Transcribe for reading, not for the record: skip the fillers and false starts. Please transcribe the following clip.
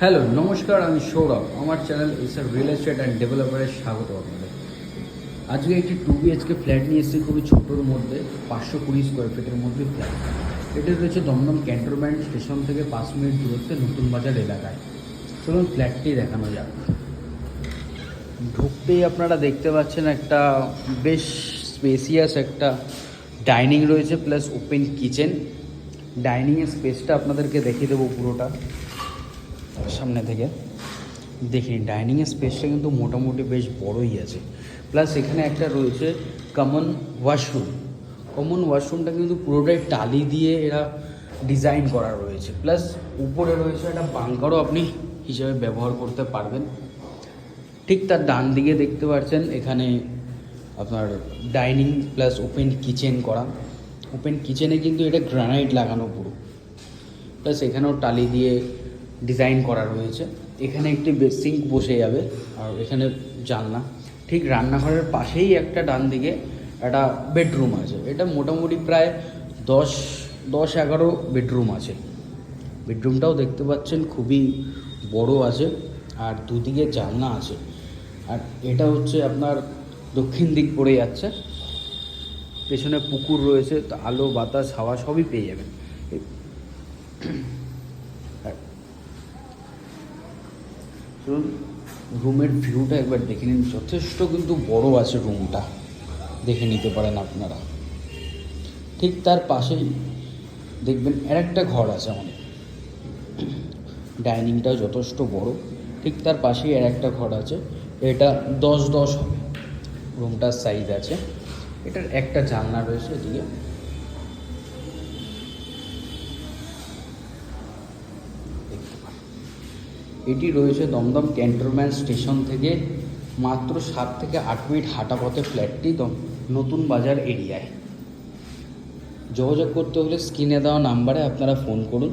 Hello নমস্কার, আমি সৌরভ। আমার channel SR real estate and ডেভেলপারের স্বাগত আপনাদের। আজকে একটি 2 BHK ফ্ল্যাট নিয়ে এসেছি, খুবই ছোটোর মধ্যে, 520 স্কোয়ার ফিটের মধ্যে ফ্ল্যাট। এটা রয়েছে দমদম ক্যান্টনমেন্ট স্টেশন থেকে 5 মিনিট দূরত্বে নতুন বাজার এলাকায়। চলুন ফ্ল্যাটটি দেখানো যাক। ঢুকতেই আপনারা দেখতে পাচ্ছেন একটা বেশ স্পেসিয়াস একটা ডাইনিং রয়েছে, প্লাস ওপেন কিচেন। ডাইনিংয়ের স্পেসটা আপনাদেরকে দেখিয়ে দেবো পুরোটা সামনে থেকে। দেখুন ডাইনিংয়ের স্পেসটা কিন্তু মোটামুটি বেশ বড়ই আছে। প্লাস এখানে একটা রয়েছে কমন ওয়াশরুম। কমন ওয়াশরুমটা কিন্তু পুরোটাই টালি দিয়ে এরা ডিজাইন করা রয়েছে। প্লাস উপরে রয়েছে একটা বাঙ্কারও আপনি হিসেবে ব্যবহার করতে পারবেন। ঠিক তার ডান দিকে দেখতে পাচ্ছেন এখানে আপনার ডাইনিং প্লাস ওপেন কিচেন করা। ওপেন কিচেনে কিন্তু এটা গ্রানাইট লাগানো পুরো, প্লাস এখানেও টালি দিয়ে ডিজাইন করা রয়েছে। এখানে একটি সিঙ্ক বসে যাবে, আর এখানে জানলা। ঠিক রান্নাঘরের পাশেই একটা ডান দিকে একটা বেডরুম আছে। এটা মোটামুটি প্রায় 10-11 বেডরুম আছে। বেডরুমটাও দেখতে পাচ্ছেন খুবই বড় আছে, আর দুদিকে জানলা আছে। আর এটা হচ্ছে আপনার দক্ষিণ দিক পড়ে যাচ্ছে। পেছনে পুকুর রয়েছে, তো আলো বাতাস হাওয়া সবই পেয়ে যাবেন। রুমের ভিউটা একবার দেখে নিন, যথেষ্ট কিন্তু বড় আছে রুমটা, দেখে নিতে পারেন আপনারা। ঠিক তার পাশেই দেখবেন আরেকটা ঘর আছে আমাদের। ডাইনিংটাও যথেষ্ট বড়। ঠিক তার পাশেই আরেকটা ঘর আছে, এটা 10-10 হবে রুমটার সাইজ আছে। এটার একটা জানলা রয়েছে এদিকে। এটি রয়েছে দমদম ক্যান্টনমেন্ট স্টেশন থেকে মাত্র 7 থেকে 8 মিনিট হাঁটা পথে ফ্ল্যাটটি নতুন বাজার এরিয়ায়। যোগাযোগ করতে হলে স্ক্রিনে দেওয়া নাম্বারে আপনারা ফোন করুন।